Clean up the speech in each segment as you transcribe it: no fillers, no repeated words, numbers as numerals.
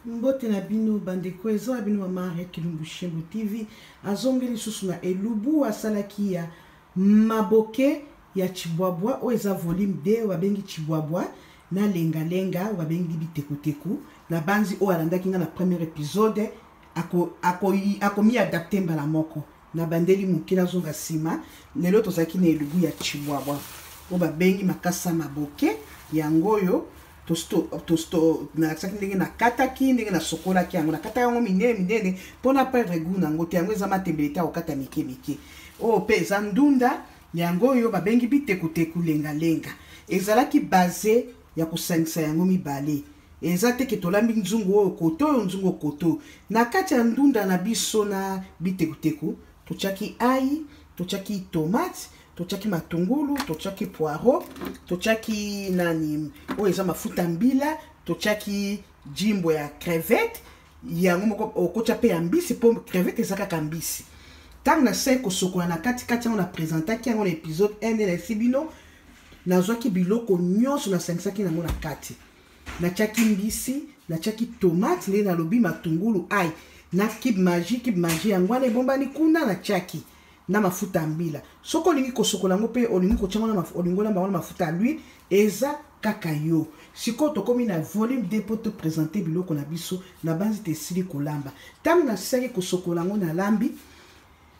Mbote na bino bandeko eza bino mama Kilumbu Shembo TV azongeli susu na elubu asalaki ya maboke ya chibwabwa o eza volume 2 wabengi chibwabwa na lenga wabengi bitekuteku na banzi o alandaki nga na premier épisode ako mi adapté mbala moko na bandeli mukila zonga sima lelo tozaki na elubu ya chibwabwa o babengi makasa maboke yangoyo tosto na tsaki ndenge na kataki ndenge na sokola ki yango na kata yango minene pona perdre goût nango te yango eza matembelete okata mike o pe eza ndunda yango yo babengi bitekuteku lenga ezalaki base ya kusangisa yango mibale eza te ke tolambi nzungu oyo koto nzungu koto na kati ya ndunda na biso na bitekuteku tochaki ai tochaki tomate tochaki matungulu, tochaki poireau, tochaki nani o eza mafuta mbila, tochaki jimbo ya crevette, yango moko okocha pe ya mbisi po crevette ezaka kambisi. Tang na se kosokola na kati on a présentaki yango na épisode 1 de la Sibino, nazwaki biloko nyonso na sangsaki nango na kati. Na chaki mbisi, na chaki tomate, le na lobi matungulu ai, na kib magie yango wana bombani kuna na chaki. Na mafuta mbila soko olingi kosokola ngo pe olingi kochanga na olingo na mafuta lui eza kaka yo siko tokomi na volume 2 pour te présenter biloko na biso na banzi te sili kolamba tam na seki kosokola ngo na lambi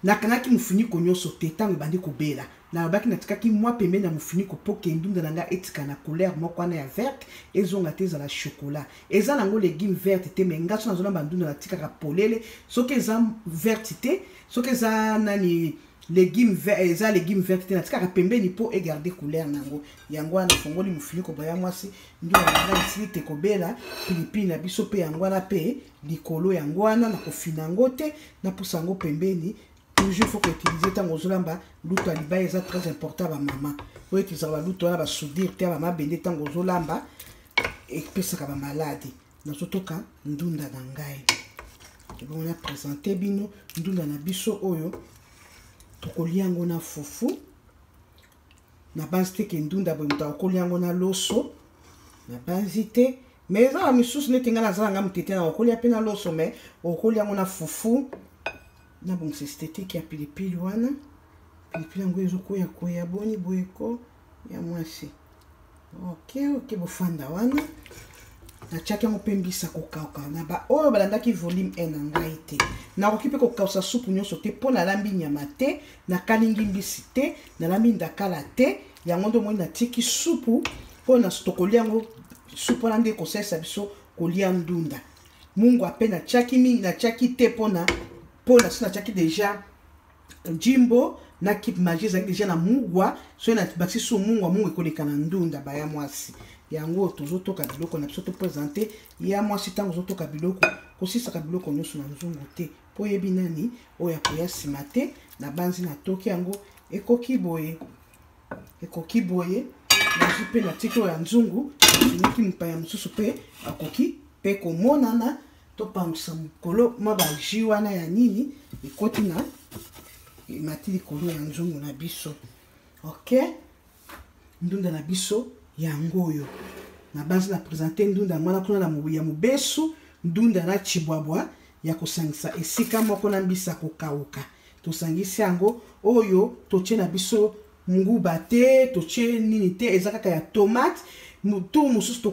na kanaki mufuniko nyonso te tango bandi kobela na baki na tikaki mwa pembe na mufuniko po kendunda nanga etika na couleur moko na ya verte ezonga te za la chocolat eza nango légume verte te menga so na zona bandunda na tikaka polele soki eza verte te soki eza nani légume verte te na tikaka pembeni po egarder couleur nango yango na fongoli mufuniko boya mwasi ndio na isili te kobela pilipili na biso pe yango na pe likolo yango na kofina ngo te na pusa ngo pembeni. Toujours faut utiliser tango zolamba luto aliba eza très important ba mama faut utiliser ba luto na ba soudir te ba mabende tango zolamba et pesa ka ba maladi na sotoka ndunda na ngai on a présenté bino ndunda na biso oyo tokoliango na fufu na base te ndunda bo mtakoliango na loso na base te mais ça misusu netinga na zanga mtete na okolia pe na loso mais okoliango na fufu na bon esthétique ya pilipili wana pilipili ngo ezokoya koya boni boyeko ya mwasi ok bofanda wana na chaki ngo pembisa kokauka na ba oyo balandaki volume 1 na ngai te na kokipe kokausa supu nyonso te po na lambi nyama te na kalingi mbisi te na lambi ndakala te yango ndo moi na tiki supu po na stokolia ngo supu na nde kosesa biso kolia ndunda mungu apena chaki mingi na chaki te pona sina chaki déjà jimbo na kip magie za déjà na mugwa so na basi so mungu ekoleka na ndunda ba ya mwasi yango tozotoka biloko na biso to présenter ya mwasi tango zotoka biloko kosisa ka biloko nyonso na nzungu te po yebi nani oya koya sima te na banzi na toki yango ekoki boye na jipe na tiko ya nzungu niki mpaya mususu pe akoki pe komonana to pangisa mukolo mabaji wana ya nini ekoti na matili kolo ya nzungu na biso ok ndunda na biso ya ngoyo na base na présenter ndunda mwana kuna na mubuya mubesu ndunda na chibwabwa ya kosangisa esika moko na mbisa kokauka tosangisi yango oyo toche na biso nguba te toche nini te ezaka ya tomate mutu mususu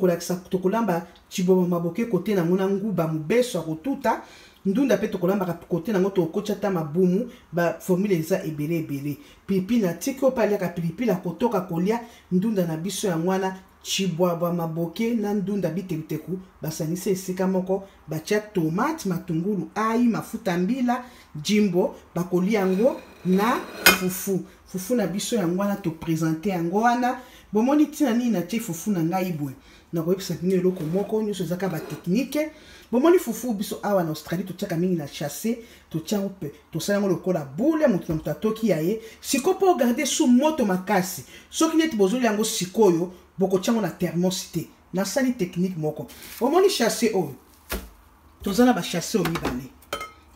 tokolamba chibwabwa maboke kote na ngona nguba mubeso akotuta ndunda pe tokolamba kote na ngoto okocha ta mabumu ba formule eza ebele pilipili na tiko pali ka pilipili akotoka kolia ndunda na biso ya ngwana chibwabwa maboke na ndunda bitekuteku basanisa esika moko bacha tomate matungulu ai mafuta mbila jimbo bakolia yango na fufu na biso ya ngwana to présenter yango wana bomoni tina nini na tie fufu na ngai boye na koyebisa kini eloko moko nyonso ezaka ba technique bomoni fufu biso awa na Australie totiaka mingi na chasser totiango pe tosala yango lokola boule mutu na mutatoki yaye siko po garder sous moto makasi soki neti bozoli yango sikoyo bokotiango na thermosité na sali technique moko bomoni chasser oyo tozala ba chasser o mibale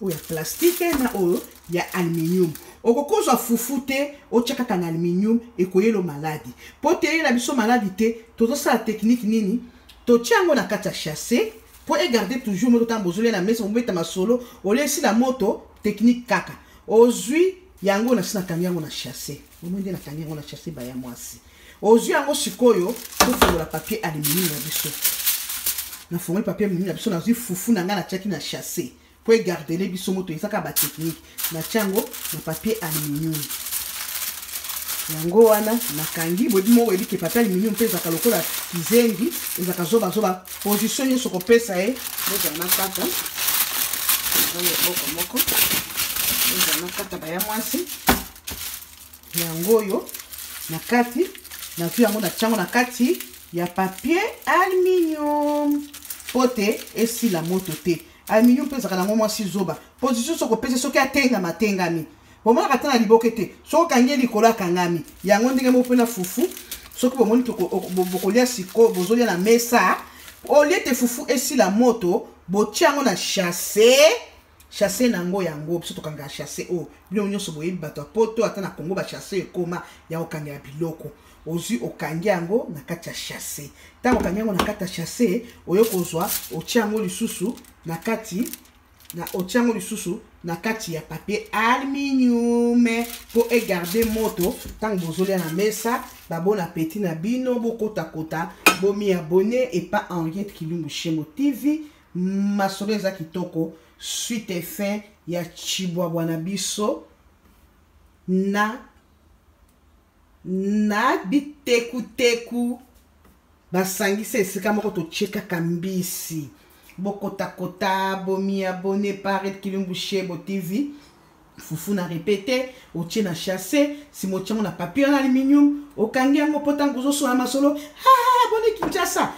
oyo ya plastique na oyo ya aluminium okokozwa fufu te ochaka na aluminium ekoyelo maladi po te na biso maladi te tozosala technique nini totiango na kati ya chasser pour garder toujours moto tant bozole na mesa mbeta masolo olesi la moto technique kaka ozui yango na sina kanyango na chasser omende na kanyango na chasser ba ya mwasi ozui yango sikoyo to la papier aluminium na biso na fongola papier aluminium na biso na zui fufu na nga na tiaki na chasser pour garder les biso moto ezaka ba technique na tiango na papier aluminium yango wana nakangi bodi mo webi ke papier aluminium pesa kalokola kizengi ezaka zoba position yo soko pesa boza na kata moko boza na kata ba ya mwasi yango yo na kati na tu yango na chango na kati ya papier aluminium pote esi la moto te aluminium pesa kana mwasi zoba position soko pesa soki atenga matengami bomona katana liboke te soki kangi likolo akangami yango ndenge mopena fufu soki bomoni bokolia siko bozolia na mesa oliete fufu esi la moto botiango na chasser nango yango biso tokanga chasser o bino nyonso boyebi bato ya poto ata na Kongo ba chasser ekoma ya okanga ya biloko ozwi okangi yango na kati ya chasser tango okangi yango na kati ya chasser oyo kozwa otiango lisusu na kati na otiango lisusu na kati ya papier aluminium pour garder moto tant bozolia na mesa ba bon appétit na bino bokota kota bomi abonné et pas Henriette Kilumbu Shembo TV masolo eza kitoko suite et fin ya chibwabwa na biso na biteku basangisa esika moko tocheka kambisi bokota kota bomi abonné par Henriette Kilumbu Shembo TV fufu na répété otie na chasser si motiango na papier en aluminium okangi yango potango zoso na masolo boni Kinshasa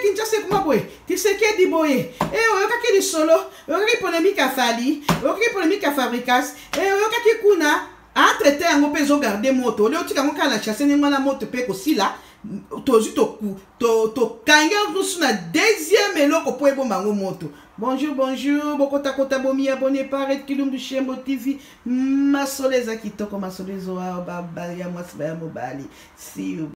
Kinshasa kuma boy Tshisekedi boye oyokaki lisolo oyokaki polémique à Fali oyokaki polémique à Fabricas oyokaki kuna entre yango pe zo garder moto ole otika ngo kala chasser ningo na moto pe kosila tozu to kanga nusu na deuxième eloko po ebomba ngo moto. Bonjour bokota kota bomi abonné par Henriette Kilumbu Shembo TV masoleza kitoko masolezo ya mwasi ba mobali see you.